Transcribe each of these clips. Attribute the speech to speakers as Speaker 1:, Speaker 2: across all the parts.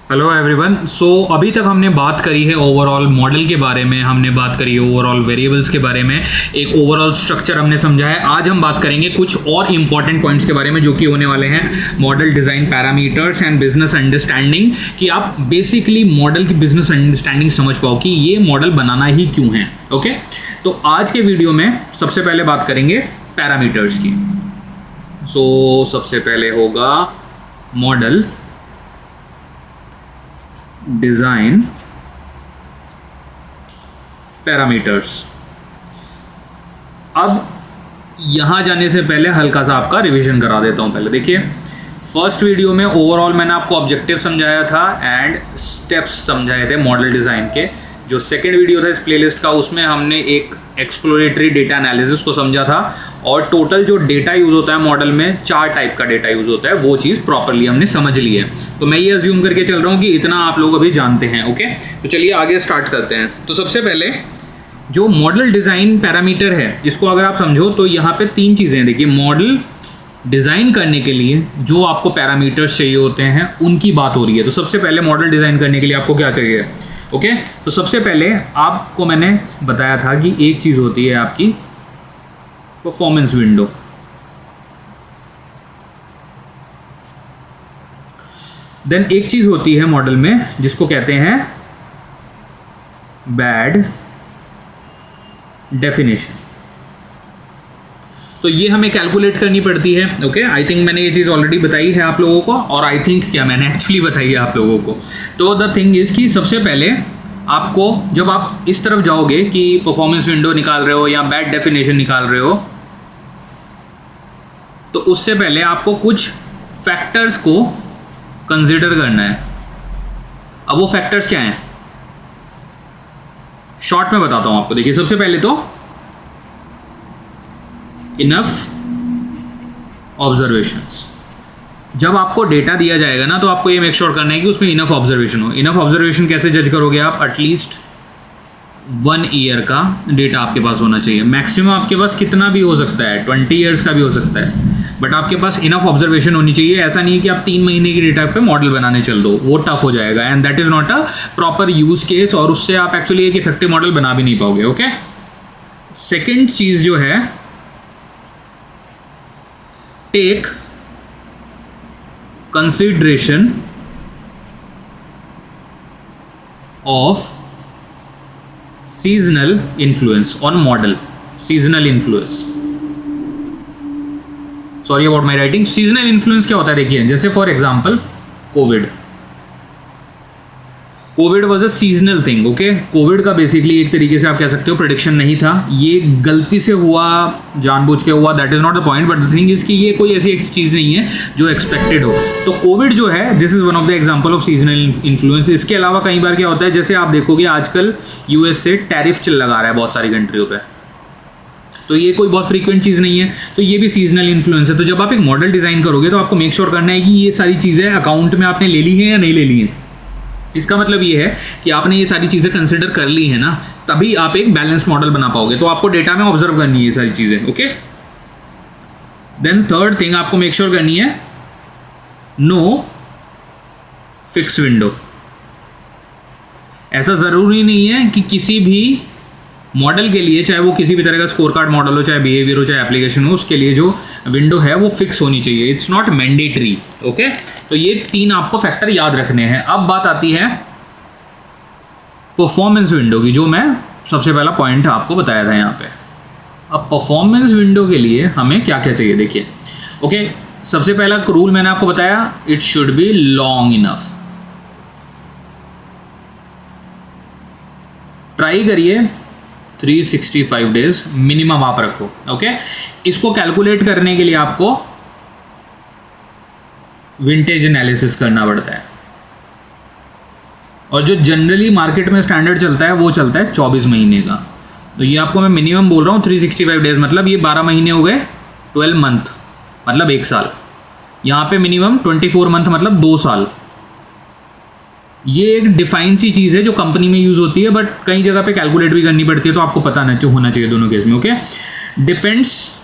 Speaker 1: Hello everyone. सो अभी तक हमने बात करी है ओवरऑल मॉडल के बारे में, हमने बात करी है ओवरऑल वेरिएबल्स के बारे में, एक ओवरऑल स्ट्रक्चर हमने समझा है। आज हम बात करेंगे कुछ और इंपॉर्टेंट पॉइंट्स के बारे में जो कि होने वाले हैं model design, parameters and business understanding, कि आप बेसिकली मॉडल की बिजनेस अंडरस्टैंडिंग समझ पाओ कि ये मॉडल बनाना ही क्यों है। ओके, तो आज के वीडियो में सबसे पहले बात करेंगे पैरामीटर्स की। सो सबसे पहले होगा मॉडल डिज़ाइन पैरामीटर्स। अब यहाँ जाने से पहले हल्का सा आपका रिवीजन करा देता हूँ। पहले देखिए, फर्स्ट वीडियो में ओवरऑल मैंने आपको ऑब्जेक्टिव समझाया था एंड स्टेप्स समझाए थे मॉडल डिज़ाइन के। जो सेकेंड वीडियो था इस प्लेलिस्ट का, उसमें हमने एक एक्सप्लोरेटरी डेटा एनालिसिस को समझा था और टोटल जो डेटा यूज़ होता है मॉडल में, 4 टाइप का डेटा यूज़ होता है, वो चीज़ प्रॉपरली हमने समझ ली है। तो मैं ये अज्यूम करके चल रहा हूँ कि इतना आप लोग अभी जानते हैं। ओके, तो चलिए आगे स्टार्ट करते हैं। तो सबसे पहले जो मॉडल डिज़ाइन पैरामीटर है, इसको अगर आप समझो तो यहाँ पे 3 चीज़ें हैं। देखिए, मॉडल डिज़ाइन करने के लिए जो आपको पैरामीटर्स चाहिए होते हैं उनकी बात हो रही है। तो सबसे पहले मॉडल डिज़ाइन करने के लिए आपको क्या चाहिए? ओके, तो सबसे पहले आपको मैंने बताया था कि एक चीज़ होती है आपकी परफॉर्मेंस विंडो। देन एक चीज़ होती है मॉडल में जिसको कहते हैं बैड डेफिनेशन। तो ये हमें कैलकुलेट करनी पड़ती है। ओके, आई थिंक मैंने ये चीज़ ऑलरेडी बताई है आप लोगों को, और आई थिंक क्या मैंने एक्चुअली बताई है आप लोगों को। तो द थिंग इज़ कि सबसे पहले आपको, जब आप इस तरफ जाओगे कि परफॉर्मेंस विंडो निकाल रहे हो या बैड डेफिनेशन निकाल रहे हो, तो उससे पहले आपको कुछ फैक्टर्स को कंसिडर करना है। अब वो फैक्टर्स क्या हैं, शॉर्ट में बताता हूँ आपको। देखिए, सबसे पहले तो इनफ ऑब्जर्वेशंस। जब आपको डेटा दिया जाएगा ना, तो आपको ये मेक श्योर करना है कि उसमें इनफ ऑब्जर्वेशन हो। इनफ ऑब्जर्वेशन कैसे जज करोगे आप? एटलीस्ट 1 ईयर का डेटा आपके पास होना चाहिए। मैक्सिमम आपके पास कितना भी हो सकता है, 20 ईयर्स का भी हो सकता है, बट आपके पास इनफ ऑब्जर्वेशन होनी चाहिए। ऐसा नहीं है कि आप 3 महीने की डेटा पे मॉडल बनाने चल दो, वो टफ हो जाएगा and that is not a proper use case, और उससे आप एक्चुअली एक इफेक्टिव मॉडल बना भी नहीं पाओगे। ओके, सेकेंड चीज़ जो है, take consideration of seasonal influence on model. Seasonal influence, sorry about my writing. seasonal influence क्या होता है? देखिए, जैसे for example Covid was a seasonal thing. Okay, Covid का बेसिकली एक तरीके से आप कह सकते हो प्रेडिक्शन नहीं था, ये गलती से हुआ, जानबूझ के हुआ, that is not the point, but the thing is कि ये कोई ऐसी चीज़ नहीं है जो एक्सपेक्टेड हो। तो कोविड जो है, this is one of the example of seasonal influence. इसके अलावा कई बार क्या होता है, जैसे आप देखोगे आजकल यूएस से टैरिफ लगा रहा है बहुत सारी कंट्रियों पर, तो ये कोई बहुत फ्रीक्वेंट चीज़ नहीं है, तो ये भी सीजनल इन्फ्लुएंस है। तो जब आप एक मॉडल डिज़ाइन करोगे तो आपको मेक श्योर करना है कि ये सारी चीज़ें अकाउंट में आपने ले ली हैं या नहीं ले ली हैं। इसका मतलब ये है कि आपने ये सारी चीज़ें कंसिडर कर ली है ना, तभी आप एक बैलेंस्ड मॉडल बना पाओगे। तो आपको डेटा में ऑब्जर्व करनी है ये सारी चीज़ें। ओके, देन थर्ड थिंग आपको मेक श्योर करनी है, नो फिक्स विंडो। ऐसा ज़रूरी नहीं है कि किसी भी मॉडल के लिए, चाहे वो किसी भी तरह का स्कोर कार्ड मॉडल हो, चाहे बिहेवियर हो, चाहे एप्लीकेशन हो, उसके लिए जो विंडो है वो फिक्स होनी चाहिए। It's not mandatory. ओके, तो ये 3 आपको फैक्टर याद रखने हैं। अब बात आती है परफॉर्मेंस विंडो की, जो मैं सबसे पहला पॉइंट आपको बताया था यहाँ पे। अब परफॉर्मेंस विंडो के लिए हमें क्या क्या चाहिए? देखिए, ओके, सबसे पहला रूल मैंने आपको बताया, it should be long enough. Try करिए 365 डेज मिनिमम आप रखो। ओके, इसको कैलकुलेट करने के लिए आपको विंटेज एनालिसिस करना पड़ता है, और जो जनरली मार्केट में स्टैंडर्ड चलता है वो चलता है 24 महीने का। तो ये आपको मैं मिनिमम बोल रहा हूँ 365 डेज, मतलब ये 12 महीने हो गए, 12 मंथ मतलब 1 साल। यहाँ पे मिनिमम 24 मंथ मतलब 2 साल। ये एक डिफाइन सी चीज़ है जो कंपनी में यूज़ होती है, बट कई जगह पे कैलकुलेट भी करनी पड़ती है, तो आपको पता नहीं होना चाहिए दोनों केस में। Okay, depends,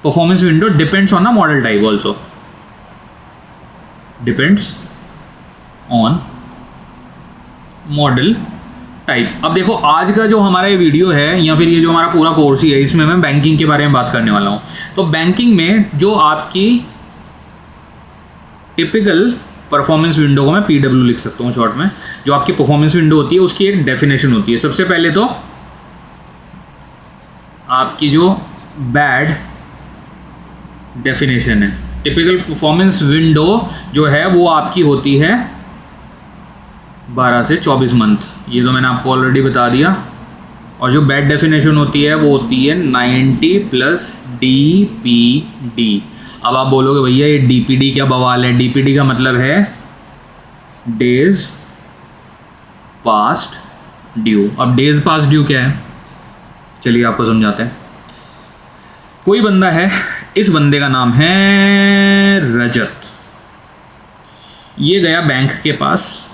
Speaker 1: performance window depends on a model type also, depends on model type. अब देखो आज का जो हमारा ये वीडियो है या फिर ये जो हमारा पूरा कोर्स ही है, इसमें मैं बैंकिंग के बारे में बात करने वाला हूँ। तो बैंकिंग में जो आपकी टिपिकल परफॉर्मेंस विंडो को मैं PW लिख सकता हूँ शॉर्ट में, जो आपकी परफॉर्मेंस विंडो होती है उसकी एक डेफिनेशन होती है। सबसे पहले तो आपकी जो बैड डेफिनेशन है, टिपिकल परफॉर्मेंस विंडो जो है वो आपकी होती है 12 से 24 मंथ, ये तो मैंने आपको ऑलरेडी बता दिया। और जो बैड डेफिनेशन होती है वो होती है 90 प्लस DPD। अब आप बोलोगे भैया ये DPD क्या बवाल है? DPD का मतलब है डेज पास्ट ड्यू। अब डेज पास्ट ड्यू क्या है, चलिए आपको समझाते हैं। कोई बंदा है, इस बंदे का नाम है रजत। ये गया बैंक के पास,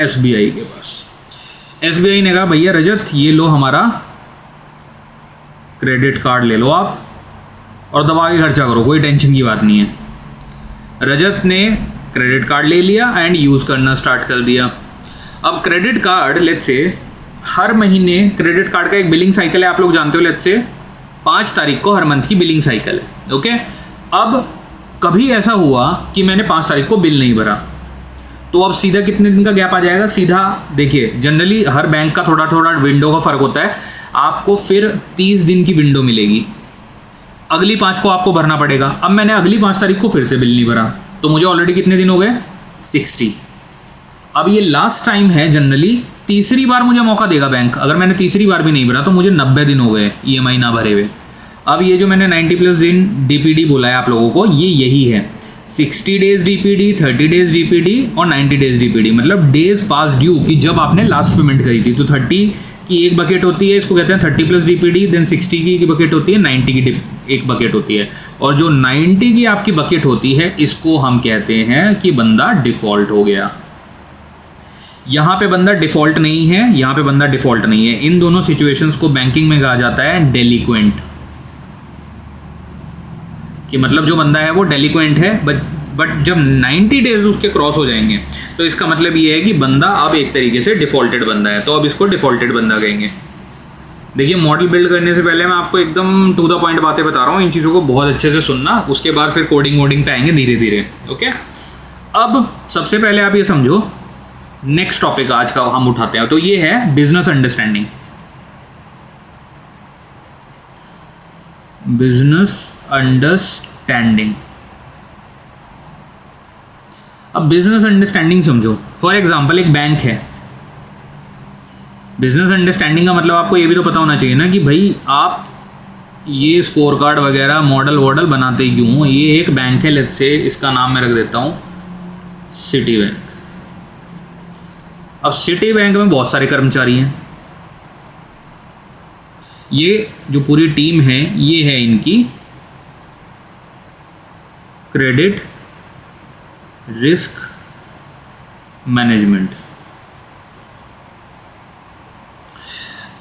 Speaker 1: SBI के पास। SBI ने कहा भैया रजत ये लो हमारा क्रेडिट कार्ड ले लो आप और दबा के खर्चा करो, कोई टेंशन की बात नहीं है। रजत ने क्रेडिट कार्ड ले लिया एंड यूज़ करना स्टार्ट कर दिया। अब क्रेडिट कार्ड लेट्स से हर महीने क्रेडिट कार्ड का एक बिलिंग साइकिल है, आप लोग जानते हो। लेट्स से 5 तारीख को हर मंथ की बिलिंग साइकिल है, ओके। अब कभी ऐसा हुआ कि मैंने 5 तारीख को बिल नहीं भरा, तो अब सीधा कितने दिन का गैप आ जाएगा? सीधा देखिए जनरली हर बैंक का थोड़ा थोड़ा विंडो का फ़र्क होता है। आपको फिर 30 दिन की विंडो मिलेगी, अगली 5 को आपको भरना पड़ेगा। अब मैंने अगली 5 तारीख को फिर से बिल नहीं भरा, तो मुझे ऑलरेडी कितने दिन हो गए? 60। अब ये लास्ट टाइम है, जनरली तीसरी बार मुझे मौका देगा बैंक। अगर मैंने तीसरी बार भी नहीं भरा तो मुझे 90 दिन हो गए EMI ना भरे हुए। अब ये जो मैंने 90 प्लस दिन DPD बोला है आप लोगों को, ये यही है। 60 डेज DPD, 30 डेज DPD और 90 डेज DPD, मतलब डेज पास ड्यू की जब आपने लास्ट पेमेंट करी थी। तो 30 की एक बकेट होती है, इसको कहते हैं 30 प्लस DPD। देन 60 की बकेट होती है, 90 की एक बकेट होती है। और जो 90 की आपकी बकेट होती है, इसको हम कहते हैं कि बंदा डिफ़ॉल्ट हो गया। यहाँ पे बंदा डिफ़ॉल्ट नहीं है, यहाँ पे बंदा डिफ़ॉल्ट नहीं है। इन दोनों सिचुएशंस को बैंकिंग में कहा जाता है डेलिक्वेंट, कि मतलब जो बंदा है वो डेलिक्वेंट है। बट जब 90 डेज उसके क्रॉस हो जाएंगे तो इसका मतलब ये है कि बंदा अब एक तरीके से डिफ़ॉल्टेड बंदा है, तो अब इसको डिफ़ॉल्टेड बंदा कहेंगे। देखिए मॉडल बिल्ड करने से पहले मैं आपको एकदम टू द पॉइंट बातें बता रहा हूँ, इन चीज़ों को बहुत अच्छे से सुनना, उसके बाद फिर कोडिंग वोडिंग पे आएंगे धीरे धीरे, ओके। अब सबसे पहले आप ये समझो, नेक्स्ट टॉपिक आज का हम उठाते हैं, तो ये है बिजनेस अंडरस्टैंडिंग। Business understanding. अब बिजनेस अंडरस्टैंडिंग समझो। फॉर एग्जांपल एक बैंक है। बिजनेस अंडरस्टैंडिंग का मतलब आपको ये भी तो पता होना चाहिए ना कि भाई आप ये स्कोर कार्ड वगैरह मॉडल वॉडल बनाते ही क्यों हो। ये एक बैंक है, लेट्स से इसका नाम मैं रख देता हूँ सिटी बैंक। अब सिटी बैंक में बहुत सारे कर्मचारी हैं। ये जो पूरी टीम है ये है इनकी क्रेडिट रिस्क मैनेजमेंट।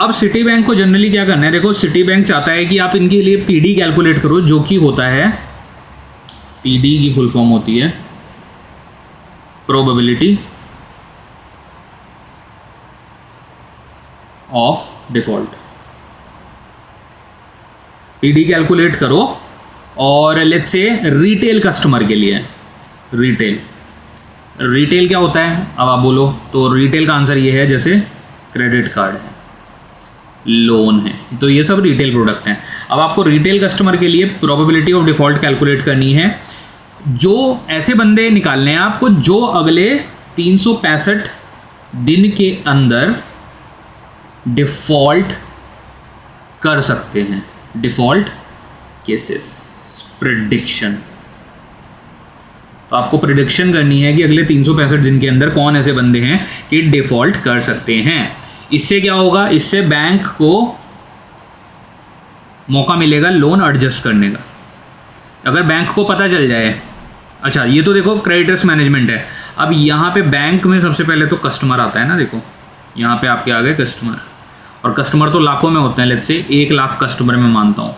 Speaker 1: अब सिटी बैंक को जनरली क्या करना है, देखो सिटी बैंक चाहता है कि आप इनके लिए PD कैलकुलेट करो, जो कि होता है PD की फुल फॉर्म होती है probability of default. PD calculate करो और लेट्स से रिटेल कस्टमर के लिए, रिटेल क्या होता है अब आप बोलो, तो रिटेल का आंसर ये है, जैसे क्रेडिट कार्ड है, लोन है, तो ये सब रिटेल प्रोडक्ट हैं। अब आपको रिटेल कस्टमर के लिए प्रोबेबिलिटी ऑफ डिफ़ॉल्ट कैलकुलेट करनी है। जो ऐसे बंदे निकालने हैं आपको जो अगले 365 दिन के अंदर डिफ़ॉल्ट कर सकते हैं। Default cases, prediction. तो आपको प्रेडिक्शन करनी है कि अगले 365 दिन के अंदर कौन ऐसे बंदे हैं कि डिफ़ॉल्ट कर सकते हैं। इससे क्या होगा, इससे बैंक को मौका मिलेगा लोन एडजस्ट करने का। अगर बैंक को पता चल जाए, अच्छा ये तो देखो क्रेडिट रिस्क मैनेजमेंट है। अब यहाँ पे बैंक में सबसे पहले तो कस्टमर आता है ना, देखो यहाँ पे आपके आ गए कस्टमर, और कस्टमर तो लाखों में होते हैं। लेट्स से 1 लाख कस्टमर मैं मानता हूँ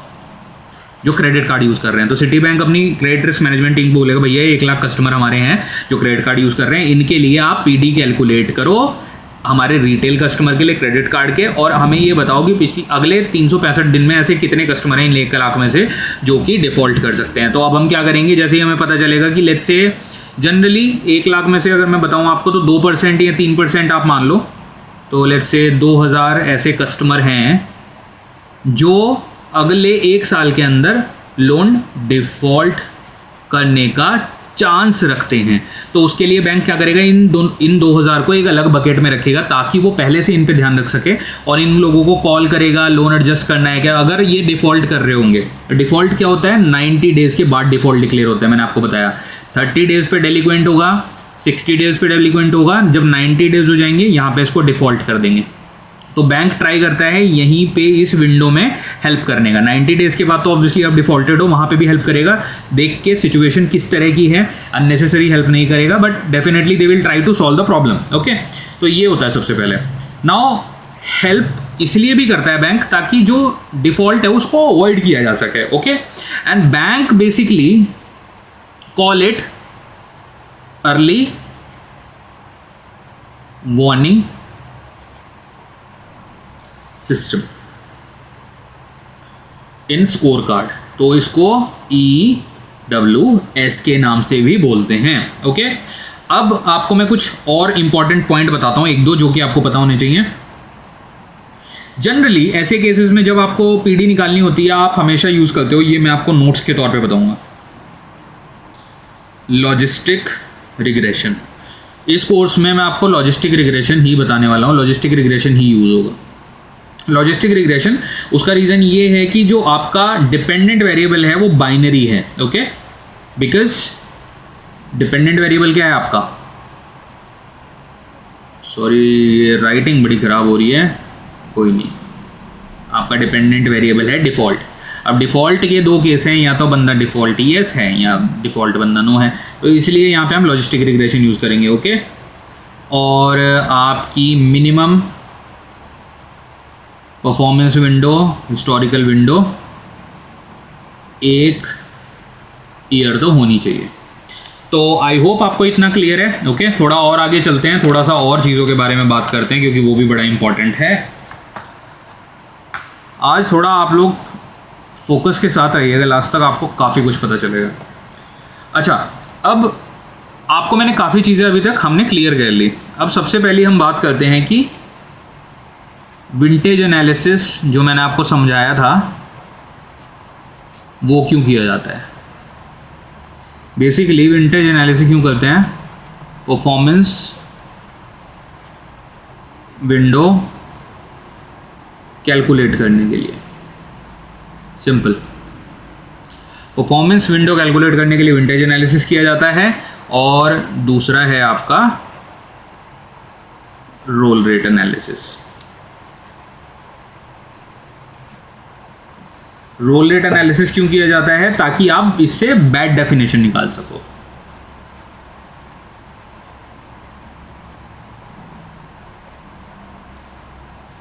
Speaker 1: जो क्रेडिट कार्ड यूज़ कर रहे हैं। तो सिटी बैंक अपनी क्रेडिट रिस्क मैनेजमेंट टीम को बोलेगा भैया 1 लाख कस्टमर हमारे हैं जो क्रेडिट कार्ड यूज़ कर रहे हैं, इनके लिए आप PD कैलकुलेट करो हमारे रिटेल कस्टमर के लिए क्रेडिट कार्ड के, और हमें ये बताओ कि पिछले अगले 365 दिन में ऐसे कितने कस्टमर हैं इन 1 लाख में से जो कि डिफ़ॉल्ट कर सकते हैं। तो अब हम क्या करेंगे, जैसे ही हमें पता चलेगा कि लेट्स से जनरली 1 लाख में से अगर मैं बताऊं आपको तो 2% या 3% आप मान लो, तो लेट्स से 2000 ऐसे कस्टमर हैं जो अगले 1 साल के अंदर लोन डिफ़ॉल्ट करने का चांस रखते हैं। तो उसके लिए बैंक क्या करेगा, इन 2000 को एक अलग बकेट में रखेगा ताकि वो पहले से इन पे ध्यान रख सके और इन लोगों को कॉल करेगा, लोन एडजस्ट करना है क्या, अगर ये डिफ़ॉल्ट कर रहे होंगे। डिफ़ॉल्ट क्या होता है, 90 डेज़ के बाद डिफ़ॉल्ट डिक्लेयर होता है। मैंने आपको बताया 30 डेज़ पे डेलिक्वेंट होगा, 60 डेज़ पे डेलिक्वेंट होगा, जब 90 डेज़ हो जाएंगे यहाँ पे इसको डिफ़ॉल्ट कर देंगे। तो बैंक ट्राई करता है यहीं पे इस विंडो में हेल्प करने का। 90 डेज़ के बाद तो ऑब्वियसली आप डिफ़ॉल्टेड हो, वहाँ पे भी हेल्प करेगा, देख के सिचुएशन किस तरह की है, अननेसेसरी हेल्प नहीं करेगा, but definitely they will try to solve the problem. Okay, तो ये होता है सबसे पहले। नाउ हेल्प इसलिए भी करता है बैंक ताकि जो डिफ़ॉल्ट है उसको अवॉइड किया जा सके। Okay, and bank basically call it early warning system in score card. तो इसको EWS के नाम से भी बोलते हैं। ओके, अब आपको मैं कुछ और इंपॉर्टेंट पॉइंट बताता हूं, 1-2 जो कि आपको पता होने चाहिए। जनरली ऐसे केसेस में जब आपको PD निकालनी होती है आप हमेशा यूज़ करते हो, ये मैं आपको नोट्स के तौर पे बताऊंगा, लॉजिस्टिक रिग्रेशन। इस कोर्स में मैं आपको लॉजिस्टिक रिग्रेशन ही बताने वाला हूँ, लॉजिस्टिक रिग्रेशन ही यूज़ होगा। लॉजिस्टिक रिग्रेशन, उसका रीज़न ये है कि जो आपका डिपेंडेंट वेरिएबल है वो बाइनरी है। ओके, बिकॉज डिपेंडेंट वेरिएबल क्या है आपका, सॉरी ये राइटिंग बड़ी ख़राब हो रही है, कोई नहीं, आपका डिपेंडेंट वेरिएबल है डिफ़ॉल्ट। अब डिफ़ॉल्ट के 2 केस हैं, या तो बंदा डिफ़ॉल्ट येस है या डिफ़ॉल्ट बंदा नो है, तो इसलिए यहाँ पे हम लॉजिस्टिक रिग्रेशन यूज़ करेंगे। ओके, और आपकी minimum performance window, historical window 1 year तो होनी चाहिए। तो आई होप आपको इतना क्लियर है। ओके, थोड़ा और आगे चलते हैं, थोड़ा सा और चीज़ों के बारे में बात करते हैं क्योंकि वो भी बड़ा इंपॉर्टेंट है। आज थोड़ा आप लोग फोकस के साथ रहिएगा, लास्ट तक आपको काफ़ी कुछ पता चलेगा। अच्छा, अब आपको मैंने काफ़ी चीज़ें अभी तक हमने क्लियर कर ली। अब सबसे पहले हम बात करते हैं कि विंटेज एनालिसिस जो मैंने आपको समझाया था वो क्यों किया जाता है। बेसिकली विंटेज एनालिसिस क्यों करते हैं, परफॉर्मेंस विंडो कैलकुलेट करने के लिए। सिंपल, परफॉर्मेंस विंडो कैलकुलेट करने के लिए विंटेज एनालिसिस किया जाता है, और दूसरा है आपका roll rate analysis. Roll rate analysis क्यों किया जाता है, ताकि आप इससे बैड डेफिनेशन निकाल सको।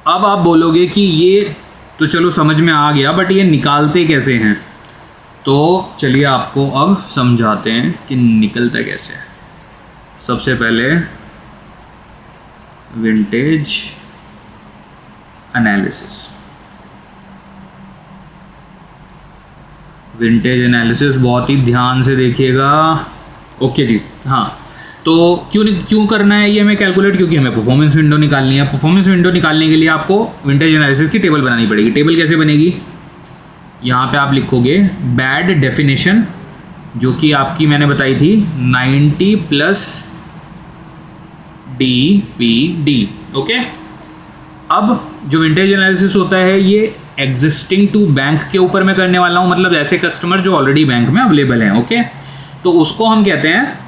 Speaker 1: अब आप बोलोगे कि ये तो चलो समझ में आ गया, बट ये निकालते कैसे हैं, तो चलिए आपको अब समझाते हैं कि निकलता कैसे है। सबसे पहले विंटेज एनालिसिस, विंटेज एनालिसिस बहुत ही ध्यान से देखिएगा। ओके जी, हाँ, तो क्यों करना है ये हमें कैलकुलेट, क्योंकि हमें परफॉर्मेंस विंडो निकालनी है। परफॉर्मेंस विंडो निकालने के लिए आपको विंटेज एनालिसिस की टेबल बनानी पड़ेगी। टेबल कैसे बनेगी, यहाँ पे आप लिखोगे बैड डेफिनेशन, जो कि आपकी मैंने बताई थी 90 प्लस DPD। ओके, अब जो विंटेज एनालिसिस होता है ये एग्जिस्टिंग टू बैंक के ऊपर मैं करने वाला हूँ, मतलब ऐसे कस्टमर जो ऑलरेडी बैंक में अवेलेबल हैं। ओके, तो उसको हम कहते हैं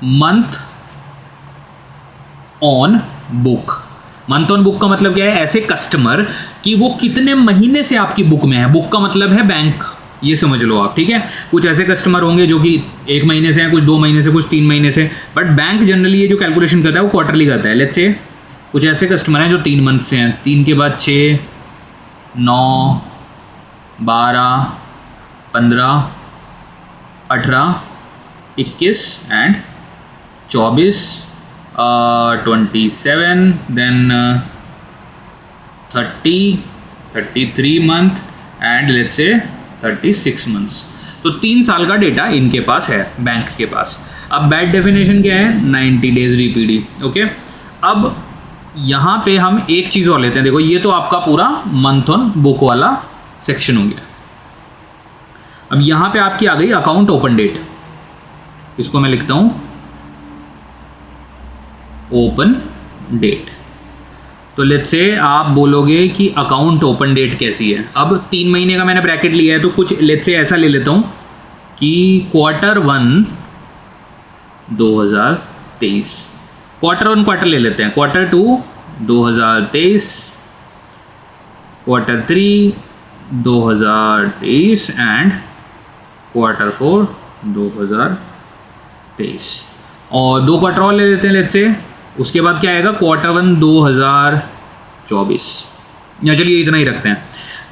Speaker 1: month on book. Month on book का मतलब क्या है, ऐसे कस्टमर कि वो कितने महीने से आपकी बुक में है। बुक का मतलब है बैंक, ये समझ लो आप, ठीक है। कुछ ऐसे कस्टमर होंगे जो कि 1 महीने से हैं, कुछ 2 महीने से, कुछ 3 महीने से, बट बैंक जनरली ये जो कैलकुलेशन करता है वो क्वार्टरली करता है। लेट्स से कुछ ऐसे कस्टमर हैं जो 3 मंथ से हैं, 3 के बाद 6, 9, 12, 15, 18, 21 and 24, 27, then 30, 33 month and let's say 36 months. तो 3 साल का डेटा इनके पास है, बैंक के पास। अब बैड डेफिनेशन क्या है? 90 डेज DPD। ओके, अब यहाँ पे हम एक चीज़ और लेते हैं। देखो ये तो आपका पूरा मंथ ऑन बुक वाला सेक्शन हो गया। अब यहाँ पे आपकी आ गई अकाउंट ओपन डेट। इसको मैं लिखता हूँ ओपन डेट। तो लेट्स से आप बोलोगे कि अकाउंट ओपन डेट कैसी है। अब 3 महीने का मैंने ब्रैकेट लिया है, तो कुछ लेट्स से ऐसा ले लेता हूँ कि Q1 2023, क्वार्टर ले लेते हैं, Q2 2023, Q3 2023 एंड Q4 2023, और 2 क्वार्टर और ले लेते हैं लेट्स से। उसके बाद क्या आएगा? Q1 2024, या चलिए इतना ही रखते हैं।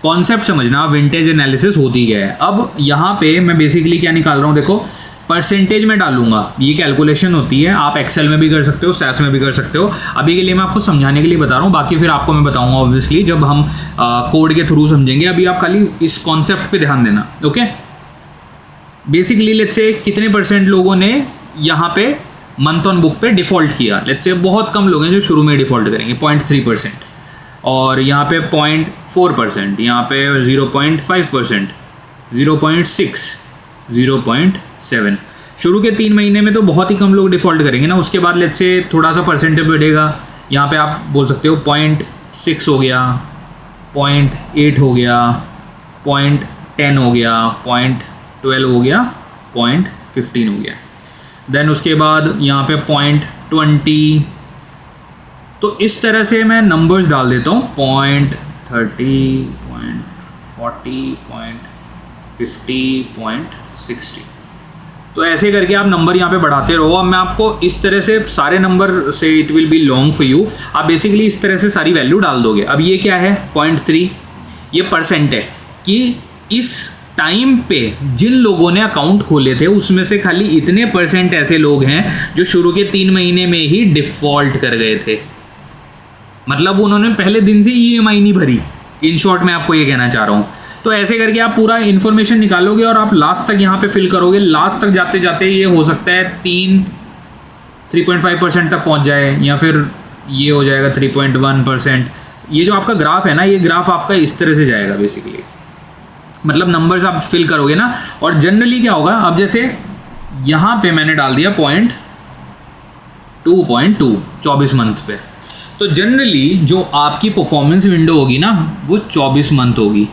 Speaker 1: कॉन्सेप्ट समझना, विंटेज एनालिसिस होती क्या है। अब यहाँ पे मैं बेसिकली क्या निकाल रहा हूँ, देखो परसेंटेज में डालूंगा। ये कैलकुलेशन होती है, आप एक्सेल में भी कर सकते हो, सैस में भी कर सकते हो। अभी के लिए मैं आपको समझाने के लिए बता रहा हूँ, बाकी फिर आपको मैं बताऊँगा ऑब्वियसली जब हम कोड के थ्रू समझेंगे। अभी आप खाली इस कॉन्सेप्ट पे ध्यान देना। ओके, बेसिकली लेट्स से कितने परसेंट लोगों ने यहाँ पे मंथ ऑन बुक पे डिफ़ॉल्ट किया? लेट्स से बहुत कम लोग हैं जो शुरू में डिफ़ॉल्ट करेंगे, 0.3%, और यहाँ पे 0.4%, यहाँ पे 0.5%, 0.6, 0.7। शुरू के 3 महीने में तो बहुत ही कम लोग डिफ़ॉल्ट करेंगे ना। उसके बाद लेट्स से थोड़ा सा परसेंटेज बढ़ेगा। यहाँ पे आप बोल सकते हो 0.6 हो गया, 0.8 हो गया, 0.10 हो गया, 0.12 हो गया, 0.15 हो गया। देन उसके बाद यहाँ पे 0.20। तो इस तरह से मैं नंबर्स डाल देता हूँ, 0.30, 0.40, 0.50, 0.60। तो ऐसे करके आप नंबर यहाँ पे बढ़ाते रहो। अब मैं आपको इस तरह से सारे नंबर से, it will be long for you, आप बेसिकली इस तरह से सारी वैल्यू डाल दोगे। अब ये क्या है? 0.3, ये परसेंट है कि इस टाइम पे जिन लोगों ने अकाउंट खोले थे उसमें से खाली इतने परसेंट ऐसे लोग हैं जो शुरू के 3 महीने में ही डिफ़ॉल्ट कर गए थे। मतलब उन्होंने पहले दिन से EMI नहीं भरी। इन शॉर्ट मैं आपको ये कहना चाह रहा हूँ। तो ऐसे करके आप पूरा इन्फॉर्मेशन निकालोगे और आप लास्ट तक यहाँ पे फिल करोगे। लास्ट तक जाते जाते ये हो सकता है 3.5% तक पहुँच जाए, या फिर ये हो जाएगा 3.1%। ये जो आपका ग्राफ है ना, ये ग्राफ आपका इस तरह से जाएगा बेसिकली। मतलब नंबर्स आप फिल करोगे ना, और जनरली क्या होगा, अब जैसे यहाँ पे मैंने डाल दिया 0.2, 24 मंथ पे। तो जनरली जो आपकी परफॉर्मेंस विंडो होगी ना, वो 24 मंथ होगी।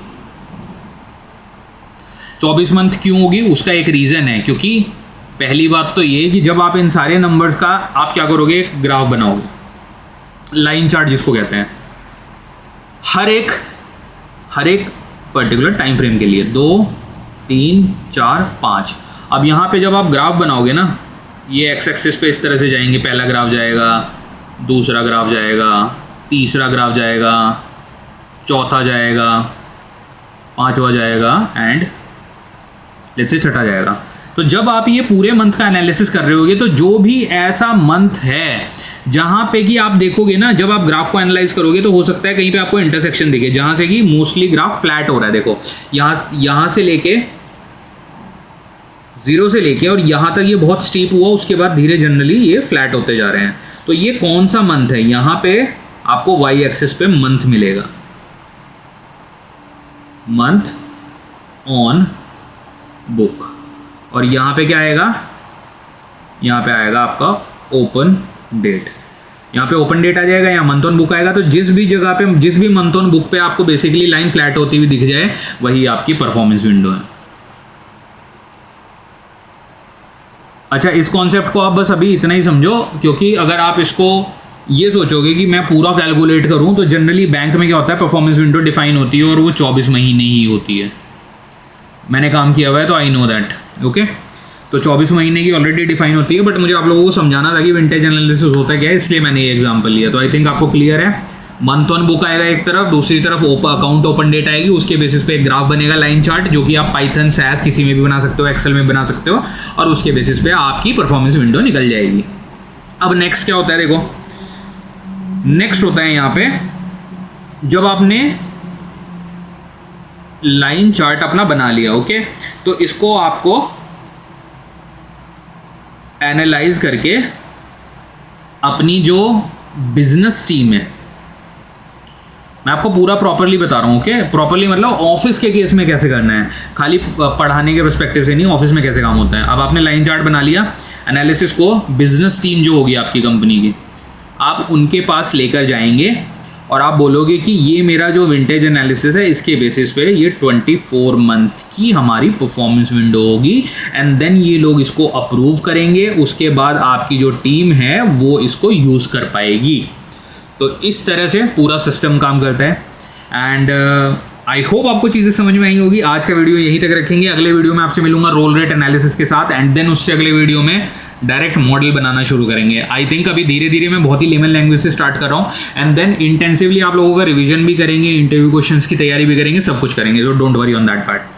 Speaker 1: 24 मंथ क्यों होगी? उसका एक रीज़न है, क्योंकि पहली बात तो ये कि जब आप इन सारे नंबर्स का आप क्या करोगे, एक ग्राफ बनाओगे, लाइन चार्ट जिसको कहते हैं, हर एक पर्टिकुलर टाइम फ्रेम के लिए 2, 3, 4, 5। अब यहाँ पे जब आप ग्राफ बनाओगे ना, ये एक्स एक्सिस पे इस तरह से जाएंगे। पहला ग्राफ जाएगा, दूसरा ग्राफ जाएगा, तीसरा ग्राफ जाएगा, चौथा जाएगा, 5वां जाएगा एंड लेट्स से 6ठा जाएगा। तो जब आप ये पूरे मंथ का एनालिसिस कर रहे होगे, तो जो भी ऐसा मंथ है जहाँ पे कि आप देखोगे ना, जब आप ग्राफ को एनालाइज करोगे तो हो सकता है कहीं पे आपको इंटरसेक्शन दिखे जहाँ से कि मोस्टली ग्राफ फ्लैट हो रहा है। देखो यहाँ से लेके 0 से लेके और यहाँ तक ये बहुत स्टीप हुआ, उसके बाद धीरे जनरली ये फ्लैट होते जा रहे हैं। तो ये कौन सा मंथ है? यहाँ पे आपको वाई एक्सिस पे मंथ मिलेगा, मंथ ऑन बुक। और यहाँ पे क्या आएगा? यहाँ पे आएगा आपका ओपन डेट। यहाँ पे ओपन डेट आ जाएगा, यहाँ मंथ ऑन बुक आएगा। तो जिस भी जगह पे, जिस भी मंथ ऑन बुक पे आपको बेसिकली लाइन फ्लैट होती हुई दिख जाए, वही आपकी परफॉर्मेंस विंडो है। अच्छा, इस कॉन्सेप्ट को आप बस अभी इतना ही समझो, क्योंकि अगर आप इसको ये सोचोगे कि मैं पूरा कैलकुलेट करूं, तो जनरली बैंक में क्या होता है, परफॉर्मेंस विंडो डिफाइन होती है और वो 24 महीने ही होती है। मैंने काम किया हुआ है तो आई नो दैट। ओके, तो 24 महीने की ऑलरेडी डिफाइन होती है, बट मुझे आप लोगों को समझाना था कि विंटेज एनालिसिस होता है क्या है, इसलिए मैंने ये एग्जांपल लिया। तो आई थिंक आपको क्लियर है। मंथ ऑन बुक आएगा एक तरफ, दूसरी तरफ अकाउंट ओपन डेट आएगी, उसके बेसिस पे एक ग्राफ बनेगा, लाइन चार्ट, जो कि आप पाइथन, सैस किसी में भी बना सकते हो, एक्सेल में बना सकते हो, और उसके बेसिस पे आपकी परफॉर्मेंस विंडो निकल जाएगी। अब नेक्स्ट क्या होता है, देखो नेक्स्ट होता है यहाँ पे, जब आपने लाइन चार्ट अपना बना लिया, ओके, तो इसको आपको एनालाइज करके अपनी जो बिजनेस टीम है, मैं आपको पूरा प्रॉपरली बता रहा हूँ, ओके, प्रॉपरली मतलब ऑफिस के केस में कैसे करना है, खाली पढ़ाने के पर्सपेक्टिव से नहीं, ऑफिस में कैसे काम होता है। अब आपने लाइन चार्ट बना लिया, एनालिसिस को बिजनेस टीम जो होगी आपकी कंपनी की, आप उनके पास लेकर जाएंगे और आप बोलोगे कि ये मेरा जो विंटेज एनालिसिस है, इसके बेसिस पे ये 24 मंथ की हमारी परफॉर्मेंस विंडो होगी, एंड देन ये लोग इसको अप्रूव करेंगे, उसके बाद आपकी जो टीम है वो इसको यूज़ कर पाएगी। तो इस तरह से पूरा सिस्टम काम करता है। एंड आई होप आपको चीज़ें समझ में आई होगी। आज का वीडियो यहीं तक रखेंगे, अगले वीडियो में आपसे मिलूंगा रोल रेट एनालिसिस के साथ, एंड देन उससे अगले वीडियो में डायरेक्ट मॉडल बनाना शुरू करेंगे। आई थिंक अभी धीरे धीरे मैं बहुत ही लेमन लैंग्वेज से स्टार्ट कर रहा हूँ, एंड देन इंटेंसिवली आप लोगों का रिवीजन भी करेंगे, इंटरव्यू क्वेश्चंस की तैयारी भी करेंगे, सब कुछ करेंगे, तो don't worry on that part.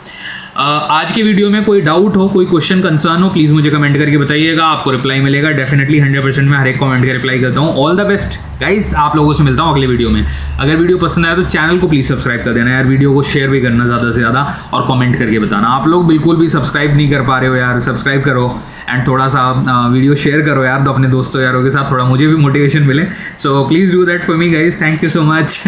Speaker 1: आज के वीडियो में कोई डाउट हो, कोई क्वेश्चन कंसर्न हो, प्लीज़ मुझे कमेंट करके बताइएगा, आपको रिप्लाई मिलेगा डेफिनेटली 100%। मैं हर एक कमेंट का रिप्लाई करता हूँ। ऑल द बेस्ट गाइस, आप लोगों से मिलता हूँ अगले वीडियो में। अगर वीडियो पसंद आया तो चैनल को प्लीज़ सब्सक्राइब कर देना यार, वीडियो को शेयर भी करना ज़्यादा से ज़्यादा, और कमेंट करके बताना। आप लोग बिल्कुल भी सब्सक्राइब नहीं कर पा रहे हो यार, सब्सक्राइब करो एंड थोड़ा सा वीडियो शेयर करो यार, तो अपने दोस्तों यारों के साथ, थोड़ा मुझे भी मोटिवेशन मिले। So please do that for me guys, thank you so much.